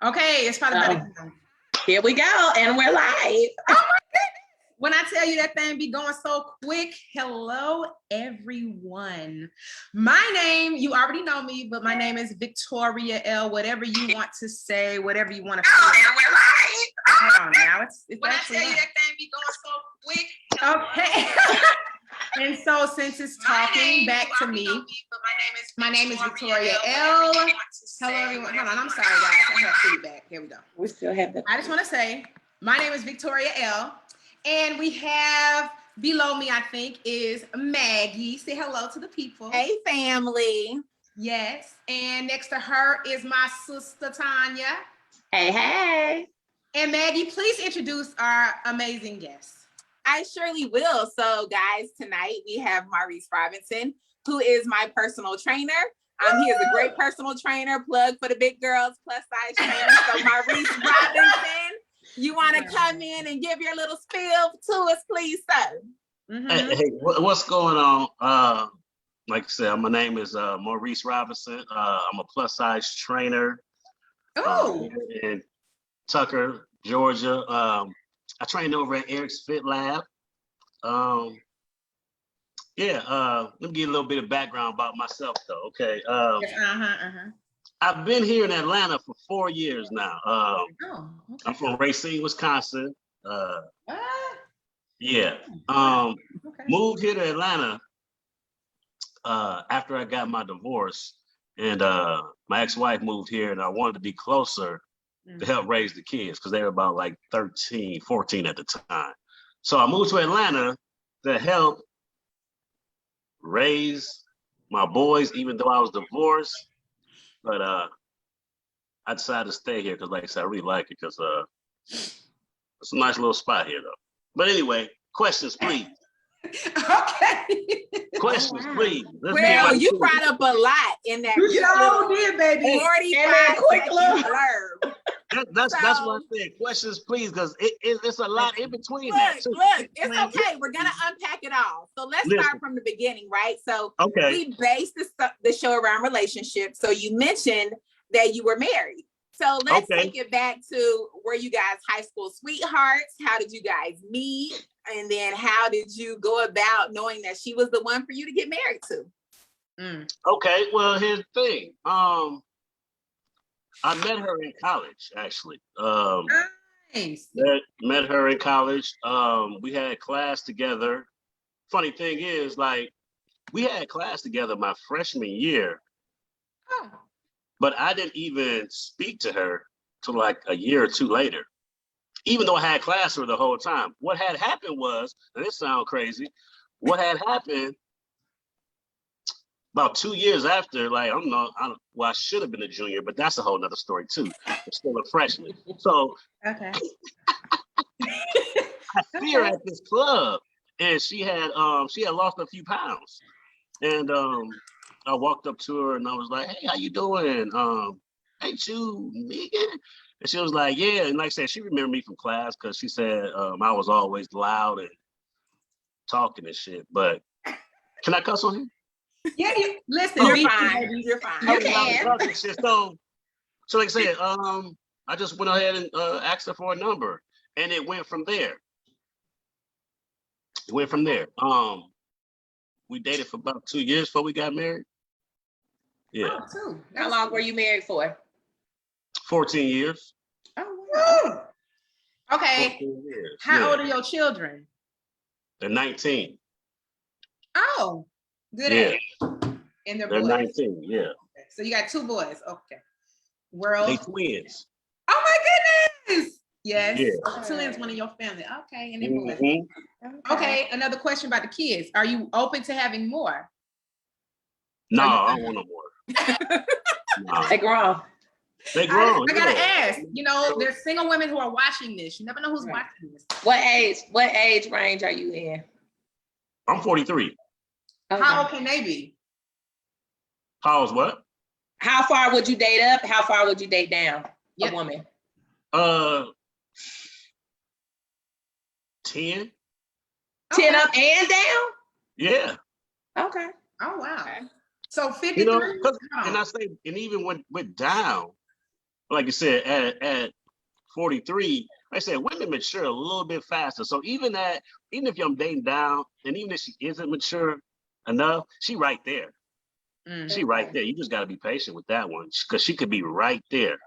Okay, it's probably better. Here we go, and we're live. Oh my goodness. When I tell you that thing be going so quick, hello everyone. My name, you already know me, but my name is Victoria L. Whatever you want to say, whatever you want to say. Oh, and we're live. Hold on now. It's When I actually tell you live. that thing be going so quick. Okay. And so since it's talking back to me, my name is Victoria L. Hello everyone. Hold on, I'm sorry guys. I have feedback. Here we go. We still have the. I just want to say, my name is Victoria L. And we have below me, I think, is Maggie. Say hello to the people. Hey, family. Yes. And next to her is my sister, Tanya. Hey, hey. And Maggie, please introduce our amazing guest. I surely will. So, guys, tonight we have Maurice Robinson, who is my personal trainer. He is a great personal trainer. Plug for the big girls, plus size trainer. So, Maurice Robinson, you want to come in and give your little spiel to us, please, sir? Mm-hmm. Hey, what's going on? Like I said, my name is Maurice Robinson. I'm a plus size trainer in Tucker, Georgia. I trained over at Eric's Fit Lab. Let me give you a little bit of background about myself, though. Okay. I've been here in Atlanta for 4 years now. I'm from Racine, Wisconsin. Moved here to Atlanta after I got my divorce, and my ex-wife moved here, and I wanted to be closer to help raise the kids because they were about like 13, 14 at the time. So I moved to Atlanta to help raise my boys, even though I was divorced. But I decided to stay here because, like I said, I really like it because it's a nice little spot here, though. But anyway, questions, please. Okay. Questions, please. Well, you brought up a lot in that. You sure did, baby. 45 quick second blurb. That's what I said. Questions, please, because it's a lot in between. Look, it's okay. We're gonna unpack it all. So let's start from the beginning, right? So we based the show around relationships. So you mentioned that you were married. So let's take it back to, were you guys high school sweethearts? How did you guys meet? And then how did you go about knowing that she was the one for you to get married to? Okay, well, here's the thing. I met her in college, actually. Nice. Met her in college. We had class together. Funny thing is, like, we had class together my freshman year. But I didn't even speak to her till like a year or two later, even though I had class with her the whole time. What had happened was, and this sounds crazy, what had happened about 2 years after, like, I should have been a junior, but that's a whole nother story too. I'm still a freshman. So I see her at this club, and she had lost a few pounds. And I walked up to her and I was like, "Hey, how you doing? Ain't you Megan?" And she was like, "Yeah." And like I said, she remembered me from class because she said I was always loud and talking and shit. But can I cuss on him? Yeah, listen, you're fine. You're fine. Okay. So like I said, I just went ahead and asked her for a number, and it went from there. We dated for about 2 years before we got married. Yeah. How long were you married for? 14 years. Oh, wow. Okay. 14 years. How old are your children? They're 19. Oh, good age. And they're boys. 19, yeah. Okay. So you got 2 boys. Okay. World. They twins. Oh my goodness. Yes. Yeah. Twins, one in your family. Okay. And then boys. Okay. Another question about the kids. Are you open to having more? No, I don't want no more. No. They grown. They grown. I gotta ask. You know, there's single women who are watching this. You never know who's watching this. What age range are you in? I'm 43. Okay. How old can they be? How old's what? How far would you date up? How far would you date down? A woman? 10. 10 up and down? Yeah. Okay. Oh wow. So 53. You know, and I say, and even went down, like you said, at 43, like I said, women mature a little bit faster. So even if I'm dating down, and even if she isn't mature enough, she right there. She right there. You just got to be patient with that one because she could be right there.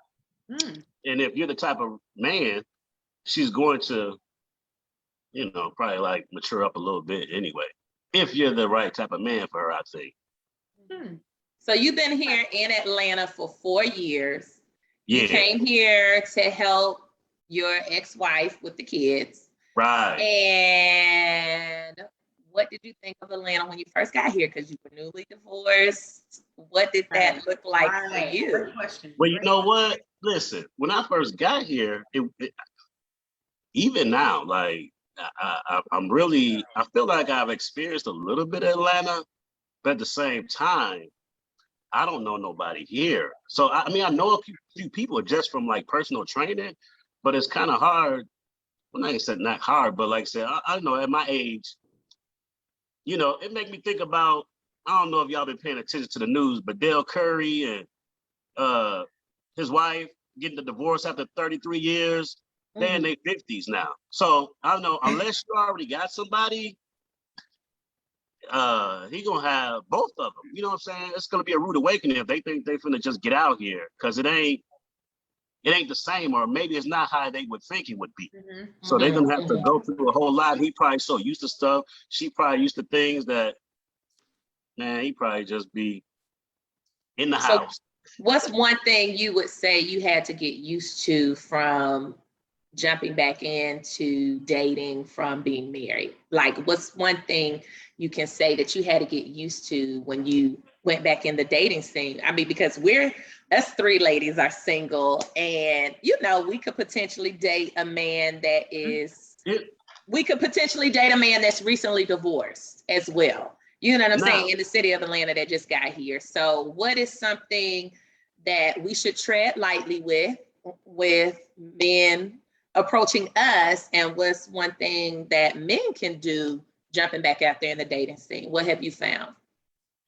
And if you're the type of man, she's going to, probably like mature up a little bit anyway. If you're the right type of man for her, I think. So you've been here in Atlanta for 4 years. Yeah. You came here to help your ex-wife with the kids. Right. And what did you think of Atlanta when you first got here? Because you were newly divorced. What did that look like for you? Great question. Well, you know what? Listen, when I first got here, even now, like I feel like I've experienced a little bit of Atlanta, but at the same time, I don't know nobody here. So I know a few people just from like personal training, but it's kind of hard. Well, like I said, not hard, but like I said, I don't know, at my age, it made me think about, I don't know if y'all been paying attention to the news, but Dale Curry and his wife getting the divorce after 33 years, they're in their 50s now. So I don't know, unless you already got somebody, he gonna have both of them. You know what I'm saying? It's gonna be a rude awakening if they think they finna just get out here, because it ain't the same, or maybe it's not how they would think it would be. So they're gonna have to go through a whole lot. He probably so used to stuff. She probably used to things that, man, he probably just be in the house. What's one thing you would say you had to get used to from jumping back into dating from being married? Like, what's one thing you can say that you had to get used to when you went back in the dating scene? I mean, because us 3 ladies are single, and we could potentially date a man that is, we could potentially date a man that's recently divorced as well. You know what I'm saying? In the city of Atlanta that just got here. So what is something that we should tread lightly with men approaching us, and what's one thing that men can do jumping back out there in the dating scene? What have you found?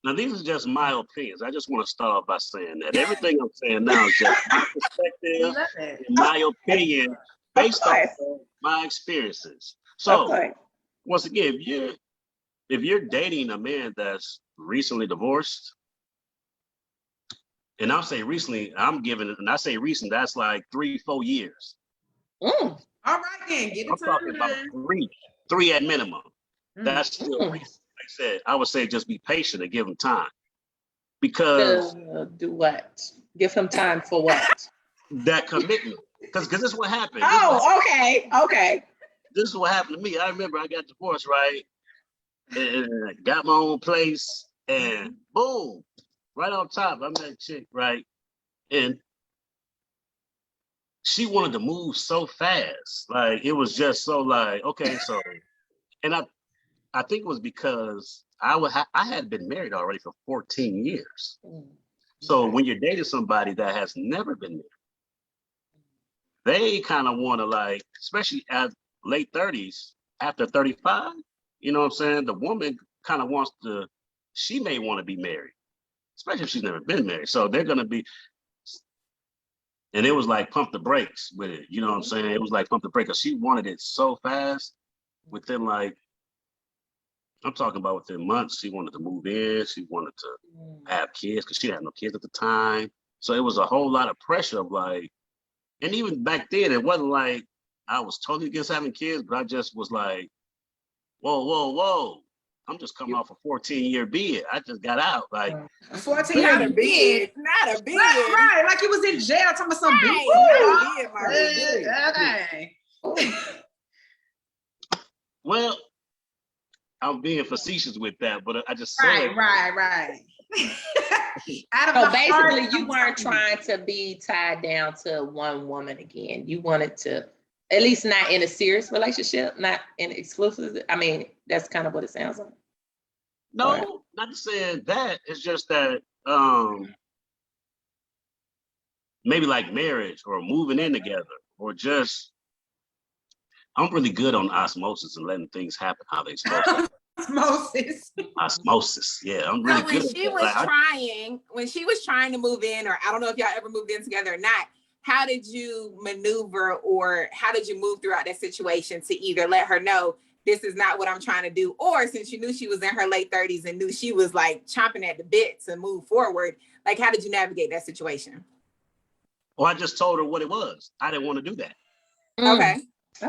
Now, these are just my opinions. I just want to start off by saying that everything I'm saying now is just my perspective and my opinion based on my experiences. So, once again, if you're dating a man that's recently divorced, and I'll say recently, and I say recent, that's like 3-4 years. All right, then get it. I'm talking about three at minimum. That's still recent. Like I said, I would say just be patient and give him time. Because do what? Give him time for what? That commitment. Because this is what happened. Okay. This is what happened to me. I remember I got divorced, right? And I got my own place, and boom, right on top, I met a chick, right? And she wanted to move so fast. Like, it was just so like, okay, so, and I think it was because I had been married already for 14 years. So when you're dating somebody that has never been married, they kind of want to, like, especially at late 30s, after 35, you know what I'm saying? The woman kind of she may want to be married, especially if she's never been married. So they're going to be, and it was like pump the brakes with it. You know what I'm saying? It was like pump the brakes, because she wanted it so fast. Within, like, I'm talking about within months, she wanted to move in. She wanted to have kids because she had no kids at the time. So it was a whole lot of pressure of, like, and even back then, it wasn't like I was totally against having kids, but I just was like, whoa. I'm just coming off a 14-year bid. I just got out. Like, 14-year bid. Not a bid. Right. Like you was in jail talking about some bid. Okay. Well, I'm being facetious with that, but I just said. Right. So basically, you weren't trying to be tied down to one woman again. You wanted to, at least not in a serious relationship, not in exclusive. I mean, that's kind of what it sounds like. No, not saying that. It's just that maybe like marriage or moving in together, or just, I'm really good on osmosis and letting things happen how they're supposed to. Osmosis. Yeah, I'm really good. When she was trying to move in, or I don't know if y'all ever moved in together or not, how did you maneuver, or how did you move throughout that situation to either let her know this is not what I'm trying to do, or since you knew she was in her late 30s and knew she was like chomping at the bit to move forward, like how did you navigate that situation? Well, I just told her what it was. I didn't want to do that. Okay.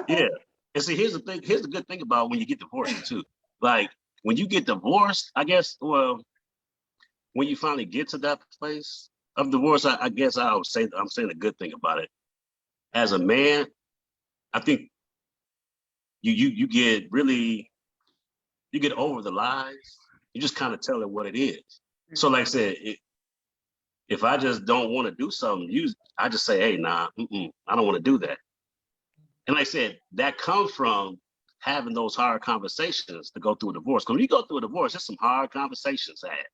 Yeah. And see, here's the thing. Here's the good thing about when you get divorced too. Like when you get divorced, I guess, well, when you finally get to that place of divorce, I guess I'm saying a good thing about it. As a man, I think you get over the lies. You just kind of tell it what it is. Mm-hmm. So like I said, if I just don't want to do something, I just say, hey, nah, I don't want to do that. And like I said, that comes from having those hard conversations to go through a divorce. Because when you go through a divorce, there's some hard conversations had,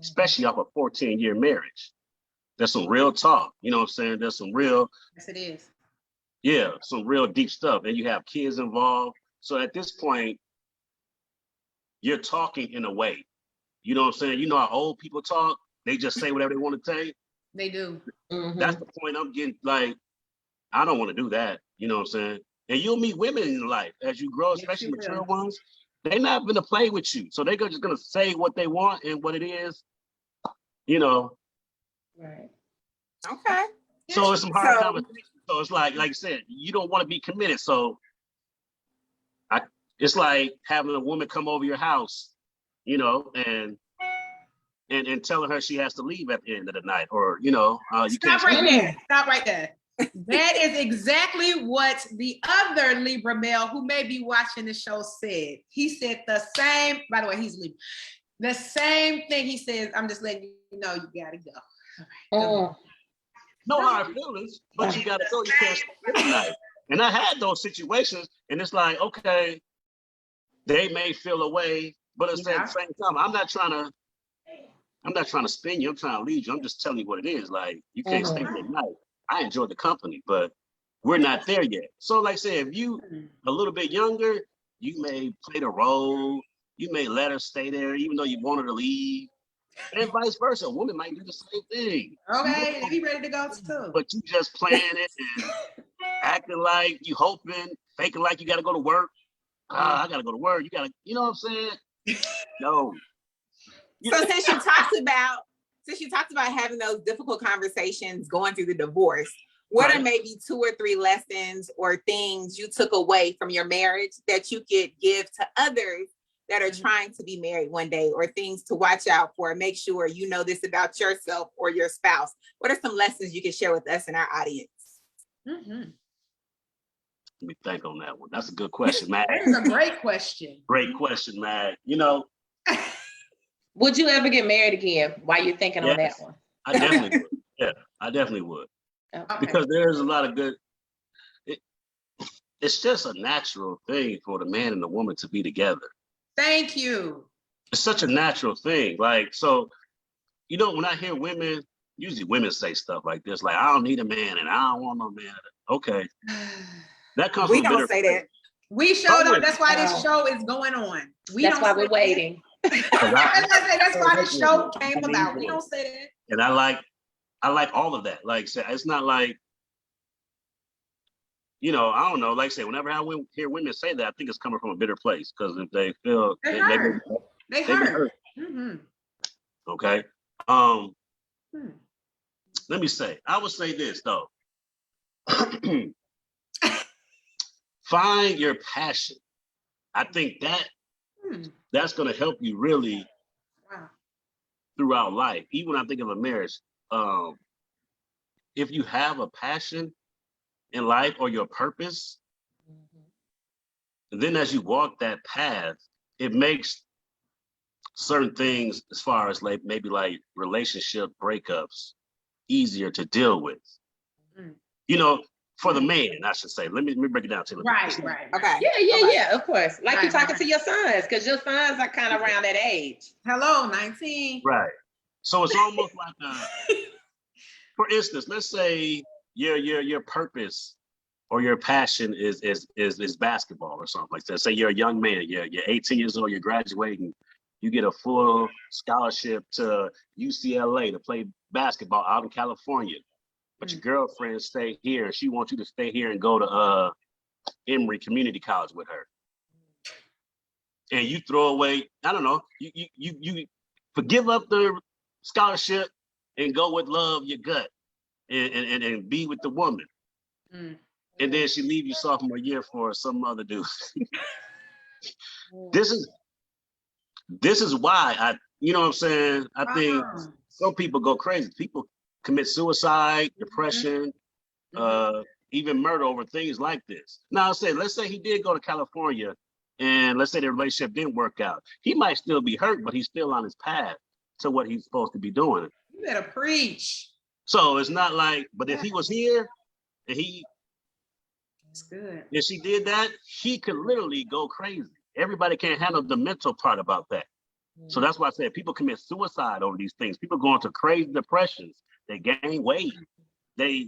especially off a 14-year marriage. There's some real talk. You know what I'm saying? There's some real. Yes, it is. Yeah, some real deep stuff. And you have kids involved. So at this point, you're talking in a way. You know what I'm saying? You know how old people talk? They just say whatever they want to say. They do. Mm-hmm. That's the point I'm getting. Like, I don't want to do that. You know what I'm saying? And you'll meet women in life as you grow, especially mature ones. They're not going to play with you. So they're just going to say what they want and what it is, you know. Right. Okay. So it's some hard conversations. So it's like I said, you don't want to be committed. So it's like having a woman come over your house, you know, and telling her she has to leave at the end of the night, or, you know, you can't right there. Stop right there. That is exactly what the other Libra male who may be watching the show said. He said the same, by the way, he's Libra. The same thing. He says, I'm just letting you know you gotta go. All right, no hard feelings, but you gotta go. You can't stay tonight. And I had those situations, and it's like, okay, they may feel a way, but at the same time, I'm not trying to spin you. I'm trying to lead you. I'm just telling you what it is. Like, you can't stay here at night. I enjoy the company, but we're not there yet. So like I said, if you a little bit younger, you may play the role. You may let her stay there, even though you want her to leave. And vice versa. A woman might do the same thing. Okay, they be ready to go too. But you just playing it and acting like you hoping, faking like you got to go to work. I got to go to work. You got to, you know what I'm saying? No. So since you talked about having those difficult conversations going through the divorce, what are maybe 2 or 3 lessons or things you took away from your marriage that you could give to others that are trying to be married one day, or things to watch out for? Make sure you know this about yourself or your spouse. What are some lessons you can share with us and our audience? Let me think on that one. That's a good question, Matt. That is a great question. Great question, Matt. You know, would you ever get married again? Why you're thinking on that one? I definitely would. Yeah, I definitely would. Okay. Because there's a lot of good. It's just a natural thing for the man and the woman to be together. Thank you. It's such a natural thing. Like, so, you know, when I hear women, usually women say stuff like this, like, I don't need a man and I don't want no man. Okay. That comes we from don't say that. We showed up. That's why this show is going on. That's why we're waiting. That's why the show came about. We don't say that. And I like all of that. Like, it's not like, you know, I don't know. Like I say, whenever I hear women say that, I think it's coming from a bitter place, because if they feel they hurt. Mm-hmm. Okay. Let me say, I would say this though. Find your passion. I think that's going to help you really throughout life. Even when I think of a marriage, if you have a passion in life or your purpose, and then as you walk that path, it makes certain things, as far as like maybe like relationship breakups, easier to deal with. You know, for the man, I should say. Let me break it down to you. Right. Okay. Yeah, of course. Like you're talking to your sons, because your sons are kind of around that age. Hello, 19. Right. So it's almost like for instance, let's say your purpose or your passion is basketball or something like that. Say you're a young man, you're 18 years old, you're graduating, you get a full scholarship to UCLA to play basketball out in California. but your girlfriend stay here. She wants you to stay here and go to Emory Community College with her. And you throw away, I don't know, you forgive up the scholarship and go with love your gut and be with the woman. And then she leave you sophomore year for some other dude. This is why you know what I'm saying? I think some people go crazy. People commit suicide, depression, even murder over things like this. Now, let's say he did go to California and let's say the relationship didn't work out. He might still be hurt, but he's still on his path to what he's supposed to be doing. You better preach. So it's not like, but if he was here and that's good. If she did that, he could literally go crazy. Everybody can't handle the mental part about that. So that's why I said people commit suicide over these things. People go into crazy depressions. They gain weight. They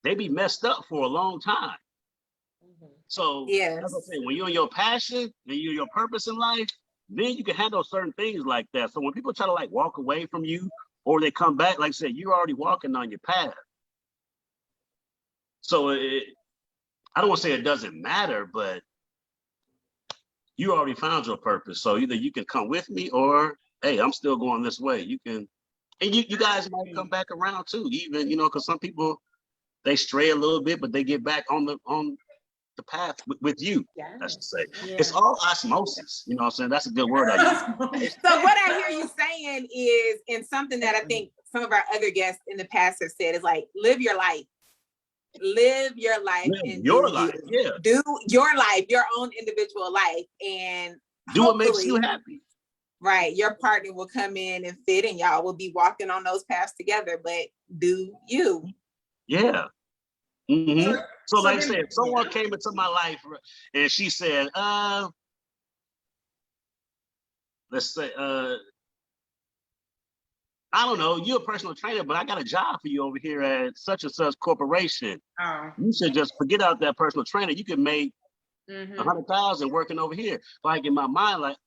be messed up for a long time. So that's what I'm saying. When you're in your passion and you're your purpose in life, then you can handle certain things like that. So when people try to like walk away from you or they come back, like I said, you're already walking on your path. So I don't want to say it doesn't matter, but you already found your purpose. So either you can come with me or, hey, I'm still going this way. You can, and you guys might come back around too, even, because some people, they stray a little bit, but they get back on the path with you, I should say. Yeah. It's all osmosis, you know what I'm saying? That's a good word I use. So what I hear you saying is, and something that I think some of our other guests in the past have said, is like, live your life. Live your life. And your life, yeah. Do your life, your own individual life, and do what makes you happy. Right. Your partner will come in and fit, and y'all will be walking on those paths together, but do you. Yeah. So like I said, if someone came into my life and she said, let's say, I don't know, you're a personal trainer, but I got a job for you over here at such and such corporation. You should just forget out that personal trainer. You could make 100,000 working over here. Like in my mind, like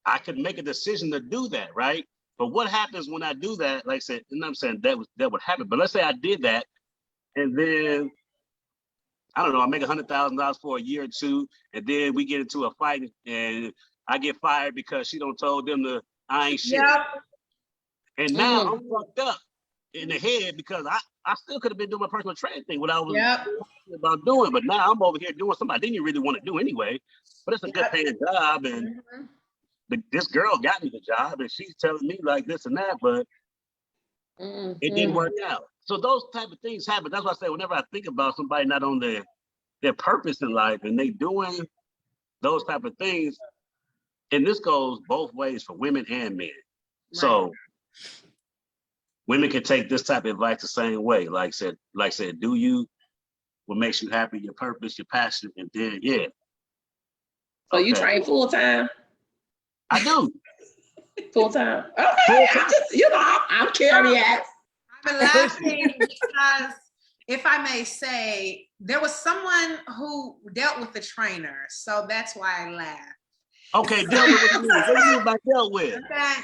I could make a decision to do that, right? But what happens when I do that? Like I said, and I'm saying that would happen. But let's say I did that, and then I don't know, I make $100,000 for a year or two, and then we get into a fight, and I get fired because she don't told them I ain't shit. Yep. And now I'm fucked up in the head because I still could have been doing my personal training thing, what I was about doing, but now I'm over here doing something I didn't really want to do anyway. But it's a good paying job, and this girl got me the job, and she's telling me like this and that, but it didn't work out. So those type of things happen. That's why I say whenever I think about somebody not on their purpose in life and they doing those type of things, and this goes both ways for women and men. Right. So women can take this type of advice the same way. Like I said, do you what makes you happy, your purpose, your passion, and then So you train full time? I do. Full time. Okay, I'm just, I'm curious. I'm laughing because, if I may say, there was someone who dealt with the trainer, so that's why I laughed. Okay, dealt with what do you mean by dealt with? Okay.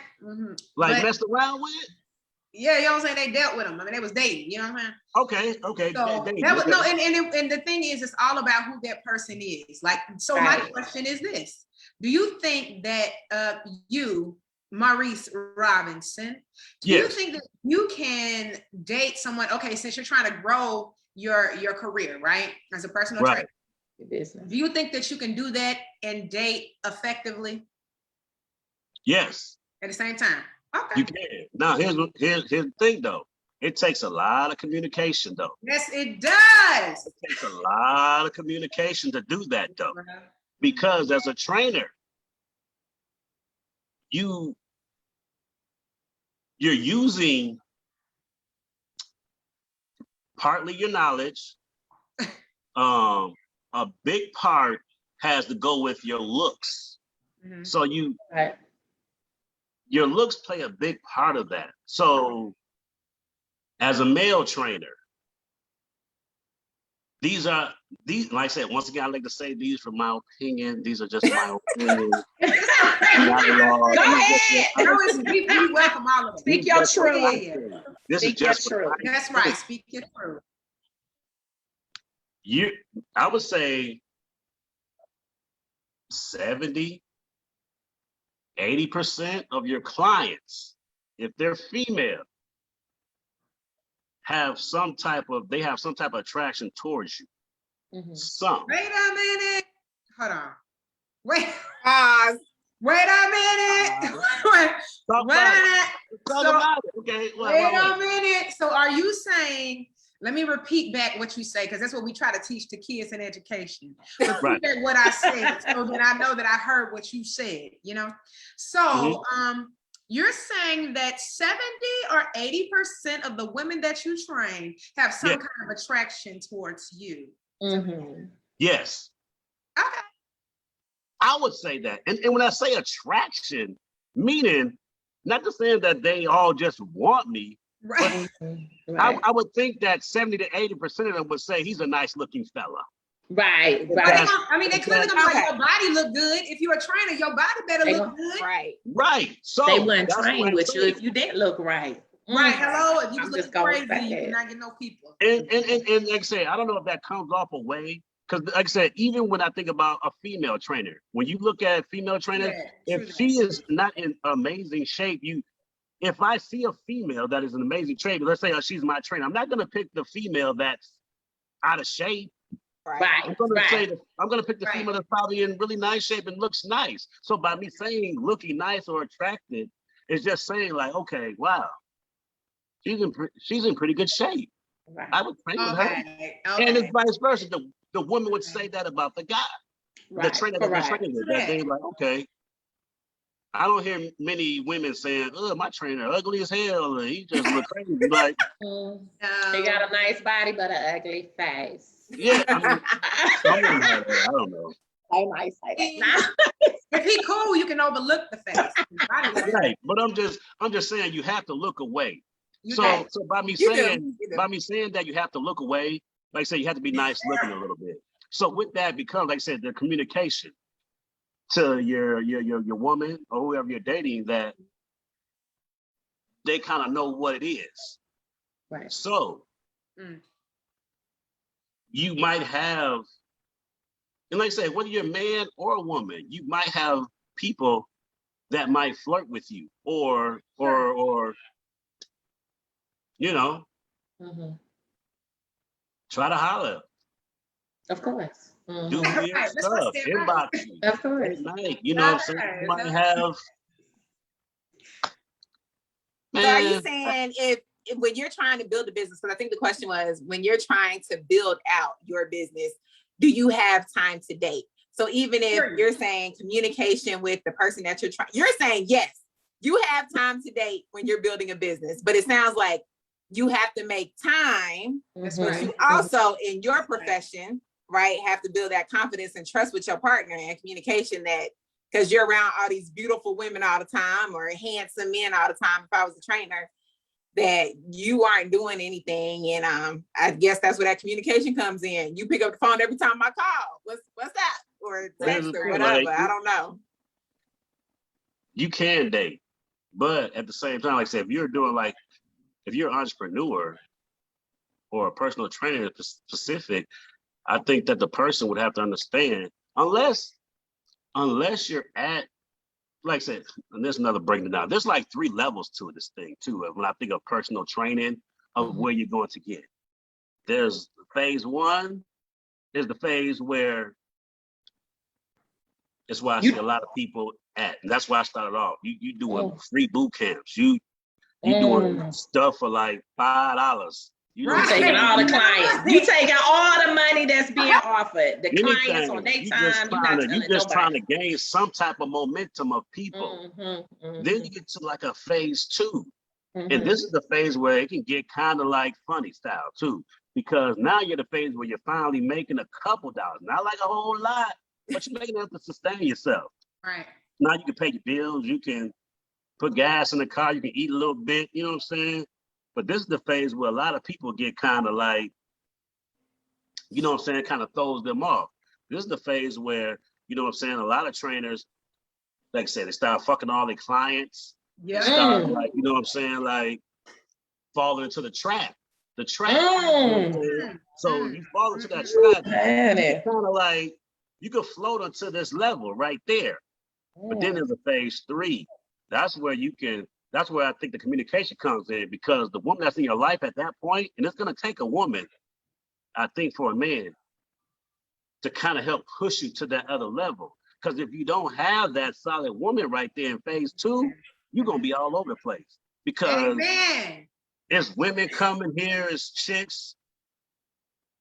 Like messed around with? Yeah, you know what I'm saying? They dealt with them. I mean, they was dating, you know what I'm saying? Okay. So that was, no, and the thing is, it's all about who that person is. Like, so my question is this. Do you think that you, Maurice Robinson, do you think that you can date someone, okay, since you're trying to grow your career, right, as a personal trainer, do you think that you can do that and date effectively? Yes. At the same time? Okay. You can. Now, here's the thing, though. It takes a lot of communication, though. Yes, it does. It takes a lot of communication to do that, though. Because as a trainer, you're using partly your knowledge. A big part has to go with your looks. So your looks play a big part of that. So as a male trainer, these, like I said, once again, I like to say these from my opinion. These are just my opinion. Go ahead. We welcome all of it. Speak your truth. This is just true. That's right. Speak your truth. I would say 70, 80% of your clients, if they're female, have some type of attraction towards you. Some. Wait a minute. Hold on. Wait. Wait a minute. Okay. Wait a minute. So are you saying, let me repeat back what you say, because that's what we try to teach the kids in education. Repeat back what I said, so that I know that I heard what you said, you know? So you're saying that 70 or 80% of the women that you train have some kind of attraction towards you. Yes. Okay. I would say that. And when I say attraction, meaning not just saying that they all just want me, right. I would think that 70 to 80% of them would say he's a nice looking fella. Right. I mean, they clearly gonna be like, your body look good. If you're a trainer, your body better look good. Right. So they wouldn't train with you if you didn't look right. Right. Hello. If you was looking crazy, you could not get no people. And like I say, I don't know if that comes off a way. Because like I said, even when I think about a female trainer, when you look at female trainers, if she is not in amazing shape, if I see a female that is an amazing trainer, let's say she's my trainer, I'm not going to pick the female that's out of shape. Right. I'm going to pick the female that's probably in really nice shape and looks nice. So by me saying looking nice or attractive, it's just saying like, okay, wow, she's in pretty good shape. Right. I would train with her. And it's vice versa. The woman would say that about the guy. The trainer that they're training with. That they're like, okay. I don't hear many women saying, "Oh, my trainer ugly as hell. He just look crazy." Like, he got a nice body but an ugly face. Yeah, I mean, I don't know. I might say that. If he cool, you can overlook the face. Right, but I'm just saying you have to look away. So by me saying that you have to look away, like I said, you have to be nice looking a little bit. So with that becomes, like I said, the communication to your woman or whoever you're dating, that they kind of know what it is. Right. So you might have, and like I said, whether you're a man or a woman, you might have people that might flirt with you or you know, try to holler. Of course. Do weird stuff, inbox you. Of course. Night, you know what I'm saying? You might have. Man. So are you saying if when you're trying to build a business, because I think the question was, when you're trying to build out your business, do you have time to date? So even if you're saying communication with the person that you're saying, yes, you have time to date when you're building a business, but it sounds like you have to make time. But you also, in your profession, right, have to build that confidence and trust with your partner and communication, that because you're around all these beautiful women all the time or handsome men all the time, if I was a trainer, that you aren't doing anything. And I guess that's where that communication comes in. You pick up the phone every time I call. What's that? Or text or whatever. Like, I don't know. You can date, but at the same time, like I said, if you're an entrepreneur or a personal trainer specific, I think that the person would have to understand, unless you're at, like I said, and there's another breaking down. There's like 3 levels to this thing too. When I think of personal training, of where you're going to get. There's phase 1, is the phase where it's why I see a lot of people at, and that's why I started off. You doing free boot camps. You doing stuff for like $5. You taking all the clients. You taking all the money that's being offered. The clients on their time. You just trying to gain some type of momentum of people. Then you get to like a phase 2. And this is the phase where it can get kind of like funny style too. Because now you're the phase where you're finally making a couple dollars. Not like a whole lot, but you're making enough to sustain yourself. Right. Now you can pay your bills. You can put gas in the car. You can eat a little bit. You know what I'm saying? But this is the phase where a lot of people get kind of like, you know what I'm saying, kind of throws them off. This is the phase where, you know what I'm saying, a lot of trainers, like I said, they start fucking all their clients. Yeah. Start, like, you know what I'm saying, like falling into the trap. The trap. You know, so you fall into that trap, kind of like you can float unto this level right there. But then there's a phase 3. That's where I think the communication comes in, because the woman that's in your life at that point, and it's gonna take a woman, I think, for a man to kind of help push you to that other level. Because if you don't have that solid woman right there in phase 2, you're gonna be all over the place. Because it's women coming here, it's chicks,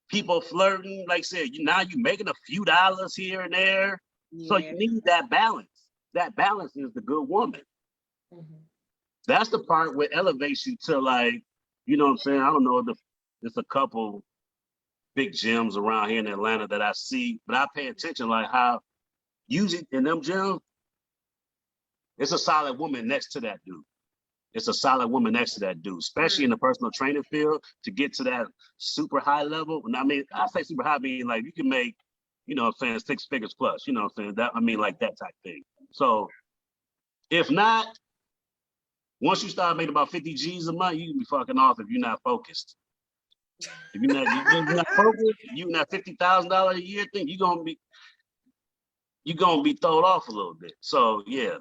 people flirting, like I said, now you're making a few dollars here and there. Yeah. So you need that balance. That balance is the good woman. That's the part where it elevates you to, like, you know what I'm saying? I don't know, there's a couple big gyms around here in Atlanta that I see, but I pay attention, like how usually in them gyms, it's a solid woman next to that dude. It's a solid woman next to that dude, especially in the personal training field, to get to that super high level. And I mean, I say super high, meaning like you can make, you know what I'm saying, 6 figures plus, you know what I'm saying? That, I mean, like that type thing. So if not, once you start making about 50 G's a month, you can be fucking off if you're not focused. If you're not focused, you not $50,000 a year thing, you're gonna be thrown off a little bit. So yeah,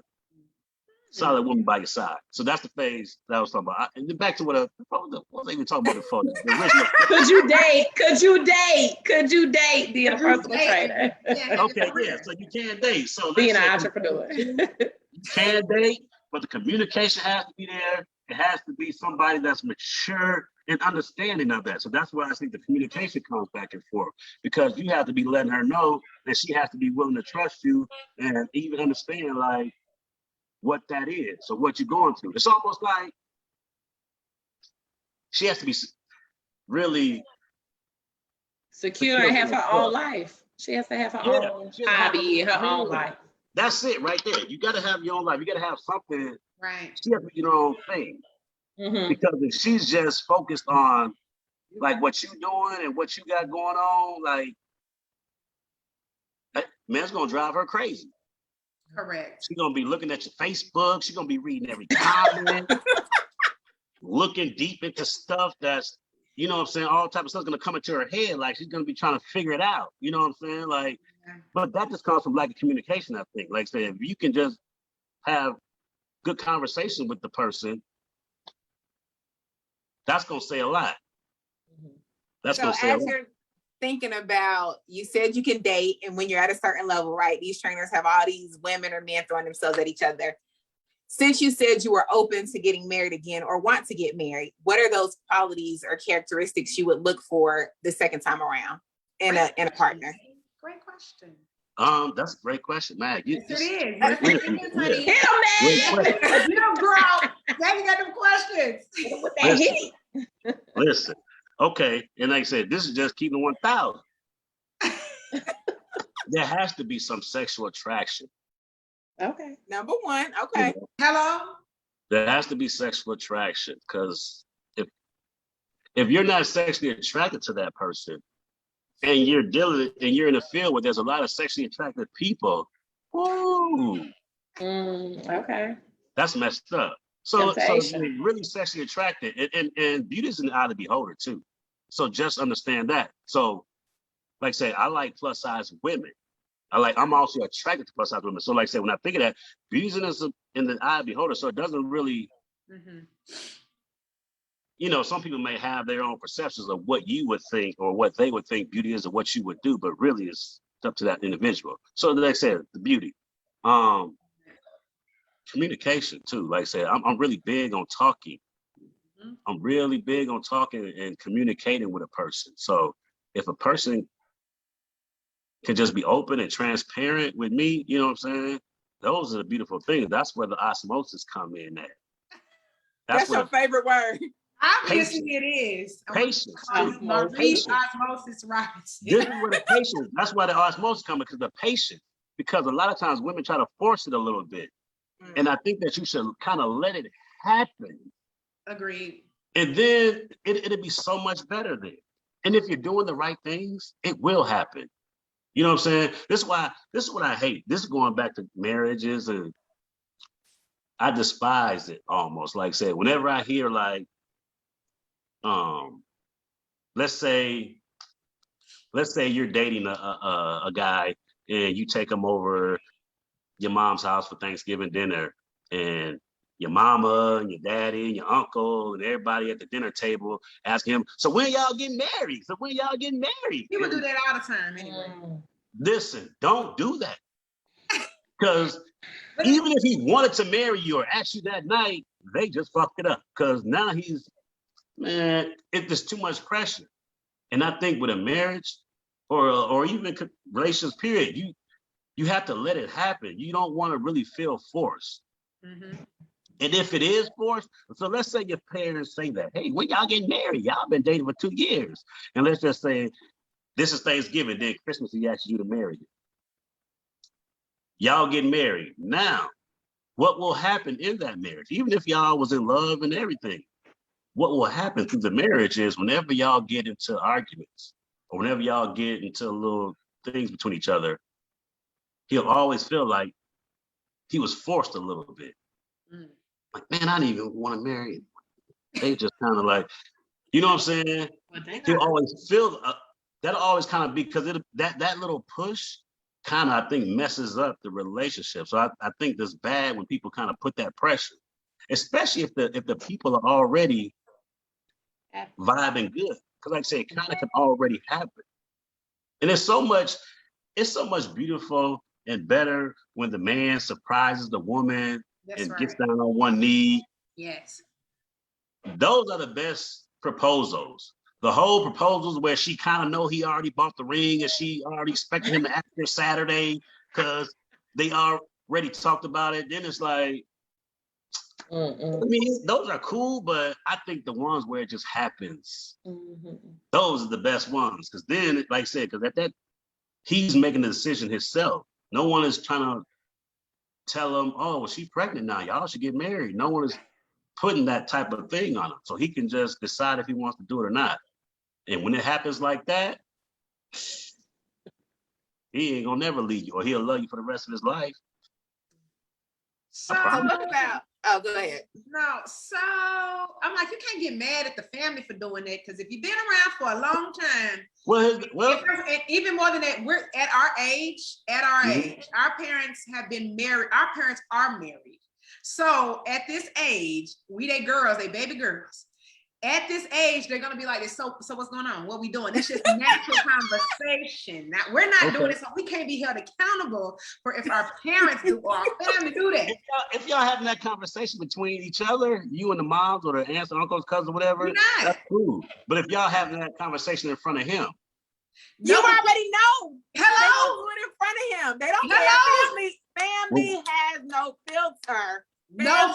solid woman by your side. So that's the phase that I was talking about. And then back to what was I even talking about before? The original. Could you date being a personal trainer? Okay, yeah. So you can date. So being an entrepreneur. You can date, but the communication has to be there. It has to be somebody that's mature and understanding of that. So that's where I think the communication comes back and forth, because you have to be letting her know that she has to be willing to trust you and even understand like what that is. So what you're going through. It's almost like she has to be really secure and have her own life. She has to have her own hobby, her own life. That's it right there. You got to have your own life. You got to have something. Right. She has to be your own thing. Because if she's just focused on like what you doing and what you got going on, like, man, it's gonna drive her crazy. Correct. She's gonna be looking at your Facebook. She's gonna be reading every comment, looking deep into stuff that's, you know what I'm saying, all type of stuff's gonna come into her head. Like she's gonna be trying to figure it out. You know what I'm saying? Like, but that just comes from lack of communication, I think. Like I said, if you can just have good conversation with the person, that's gonna say a lot. That's gonna say a lot. You're thinking about, you said you can date, and when you're at a certain level, right? These trainers have all these women or men throwing themselves at each other. Since you said you were open to getting married again or want to get married, what are those qualities or characteristics you would look for the second time around in a partner? Great question. That's a great question, man. Yes, it is. You know, girl, now you got them questions. With that heat. Listen, okay, and like I said, this is just keeping 1,000. There has to be some sexual attraction. Okay. Number one. Okay. You know? Hello. There has to be sexual attraction, because if you're not sexually attracted to that person, and you're in a field where there's a lot of sexually attractive people, okay, that's messed up. So really sexually attracted, and beauty's an eye of the beholder too. So just understand that. So, like I say, I like plus size women. I'm also attracted to plus size women. So, like I say, when I think of that, beauty's in the eye of the beholder. So it doesn't really. You know, some people may have their own perceptions of what you would think or what they would think beauty is or what you would do, but really it's up to that individual. So like I said, the beauty. Communication too. Like I said, I'm really big on talking. I'm really big on talking and communicating with a person. So if a person can just be open and transparent with me, you know what I'm saying? Those are the beautiful things. That's where the osmosis come in at. That's your favorite word. Obviously it is. Patience. Maurice Osmosis Robinson. This is where the patience, that's why the osmosis comes, because the patience. Because a lot of times women try to force it a little bit. And I think that you should kind of let it happen. Agreed. And then it'll be so much better then. And if you're doing the right things, it will happen. You know what I'm saying? This is what I hate. This is going back to marriages and I despise it almost. Like I said, whenever I hear like, let's say you're dating a guy and you take him over your mom's house for Thanksgiving dinner, and your mama and your daddy and your uncle and everybody at the dinner table ask him, so when y'all getting married? So when y'all getting married? People do that all the time anyway. Listen, don't do that. Because even if he wanted to marry you or ask you that night, they just fucked it up. Because now there's too much pressure. And I think with a marriage or even relationships, period, you have to let it happen. You don't want to really feel forced. Mm-hmm. And if it is forced, so let's say your parents say that, hey, when y'all getting married? Y'all been dating for 2 years. And let's just say this is Thanksgiving, then Christmas he asks you to marry you. Y'all get married. Now, what will happen in that marriage? Even if y'all was in love and everything, what will happen through the marriage is whenever y'all get into arguments or whenever y'all get into little things between each other, he'll always feel like he was forced a little bit. Like, man, I didn't even want to marry him. They just kind of like, you know what I'm saying? He'll always feel, that'll always kind of be, because that little push kind of, I think, messes up the relationship. So I think that's bad when people kind of put that pressure, especially if the people are already vibing good. Because like I say, it kind of can already happen. And it's so much beautiful and better when the man surprises the woman gets down on one knee. Yes. Those are the best proposals. The whole proposals where she kind of know he already bought the ring and she already expected him to act there Saturday because they already talked about it. Then it's like, I mean, those are cool, but I think the ones where it just happens, those are the best ones. Because then, like I said, because at that, he's making the decision himself. No one is trying to tell him, oh, well, she's pregnant now. Y'all should get married. No one is putting that type of thing on him. So he can just decide if he wants to do it or not. And when it happens like that, he ain't gonna never leave you, or he'll love you for the rest of his life. So what about, oh, go ahead. No, so I'm like, you can't get mad at the family for doing that, because if you've been around for a long time, and even more than that, we're at our age, our parents have been married, our parents are married. So at this age, they baby girls. At this age, they're gonna be like this. So what's going on? What we doing? It's just natural conversation. Now we're not doing it, so we can't be held accountable for if our parents do or our family do that. If y'all having that conversation between each other, you and the moms or the aunts and uncles, cousins, whatever, that's cool. But if y'all having that conversation in front of him, you already know. Hello, they do it in front of him. They don't care. Family has no filter. No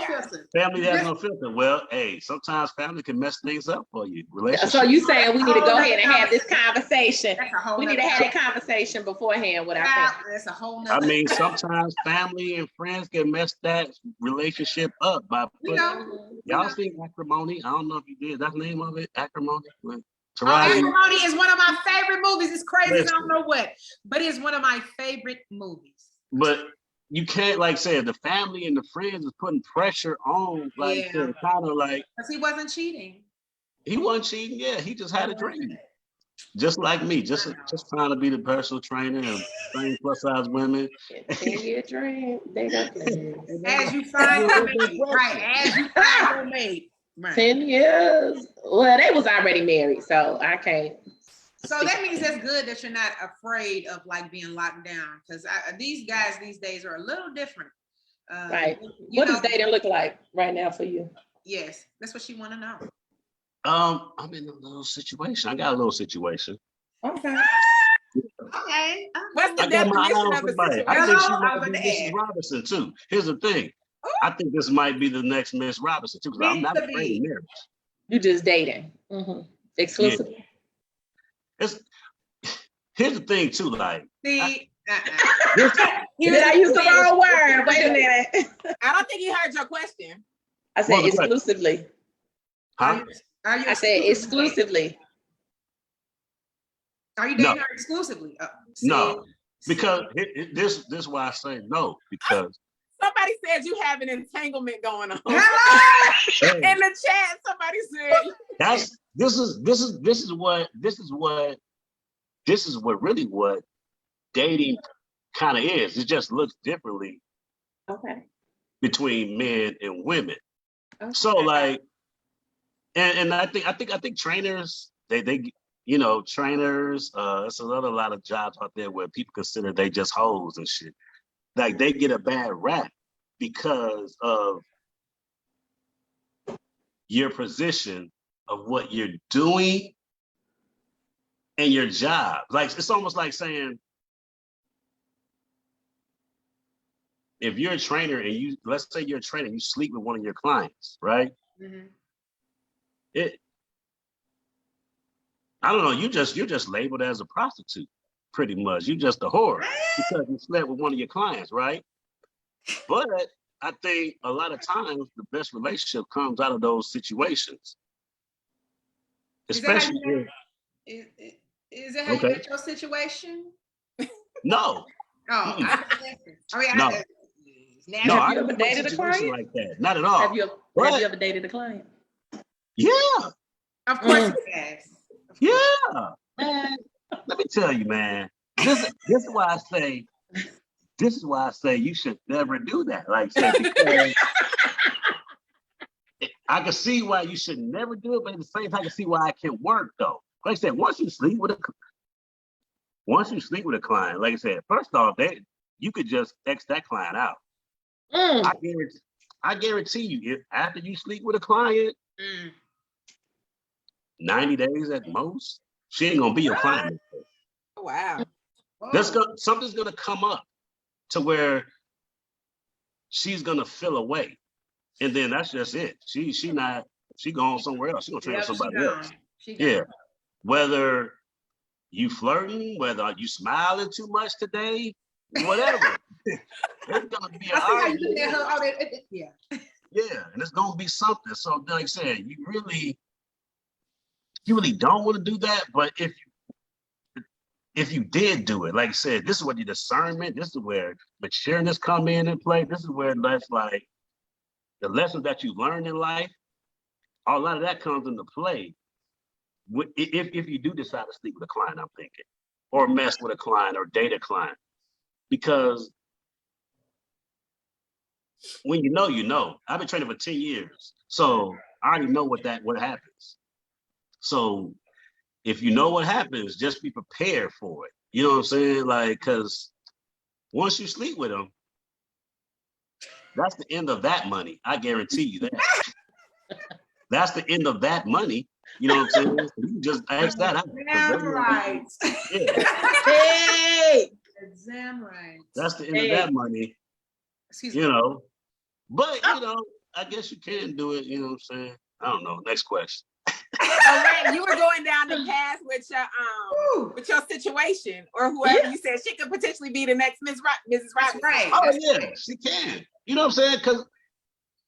filter. Family has no filter. Well, hey, sometimes family can mess things up for you. So you saying we need to go ahead and have this conversation? We need to have that conversation beforehand with our family. That's a whole nother. I mean, sometimes family and friends can mess that relationship up by y'all seen Acrimony? I don't know if you did. That's the name of it, Acrimony. Acrimony is one of my favorite movies. It's crazy. I don't know what, but it's one of my favorite movies. But you can't, like say, the family and the friends is putting pressure on, like kind of like, because he wasn't cheating. He wasn't cheating. Yeah, he just had a dream, just like me, just trying to be the personal trainer and train plus size women. 10-year dream. As you find your mate, right? As you find your mate. Right. 10 years. Well, they was already married, so I can't. So that means that's good that you're not afraid of like being locked down, because these guys these days are a little different. Right. What does dating look like right now for you? Yes, that's what she want to know. I'm in a little situation. I got a little situation. Okay. Okay. What's the definition of a situation? I think she might be Mrs. Robinson too. Here's the thing. I think this might be the next Miss Robinson too, because I'm not afraid of marriage. You just dating. Exclusively. Yeah. Here's the thing too, like. Did I use the wrong word? Wait a minute. I don't think he heard your question. I said exclusively. Huh? I said exclusively. Are you dating her exclusively? No, because this is why I say no, because Somebody said you have an entanglement going on. In the chat, somebody said this is what dating kind of is. It just looks differently between men and women. Okay. So like, and I think trainers, they trainers, it's a lot of jobs out there where people consider they just hoes and shit. Like they get a bad rap because of your position of what you're doing and your job. Like it's almost like saying, if you're a trainer and let's say you're a trainer, you sleep with one of your clients, right? Mm-hmm. I don't know, you're just labeled as a prostitute, pretty much. You're just a whore because you slept with one of your clients, right? But I think a lot of times the best relationship comes out of those situations. Especially is that how you get your situation? No. Oh, no. Have you ever dated a client like that? Not at all. Have you ever dated a client? Yeah. Of course you have. Yeah. Man, let me tell you, man. This is why I say you should never do that. Like say, because I can see why you should never do it, but at the same time, I can see why it can work though. Like I said, once you sleep with a client, like I said, first off, you could just X that client out. I guarantee you, if after you sleep with a client, 90 days at most, she ain't gonna be your client. Wow. Something's gonna come up to where she's gonna feel away. And then that's just it. She going somewhere else. She gonna train with somebody else. Yeah. Whether you flirting, whether you smiling too much today, whatever. It's gonna be an argument. Yeah. Yeah, and it's gonna be something. So like I said, you really don't want to do that. But if you did do it, like I said, this is where the discernment, this is where matureness come in and play. This is where that's like the lessons that you learn in life, a lot of that comes into play if you do decide to sleep with a client, I'm thinking, or mess with a client or date a client. Because when you know. I've been training for 10 years. So I already know what happens. So if you know what happens, just be prepared for it. You know what I'm saying? Like, because once you sleep with them, that's the end of that money. I guarantee you that. That's the end of that money. You know what I'm saying? So you just ask that out. Damn right. Yeah. Hey. Damn right. That's the end of that money. Excuse me. But I guess you can do it. You know what I'm saying? I don't know. Next question. You were going down the path with your situation, or whoever you said she could potentially be the next Mrs. Robinson. Right. Oh yeah, she can. You know what I'm saying? Because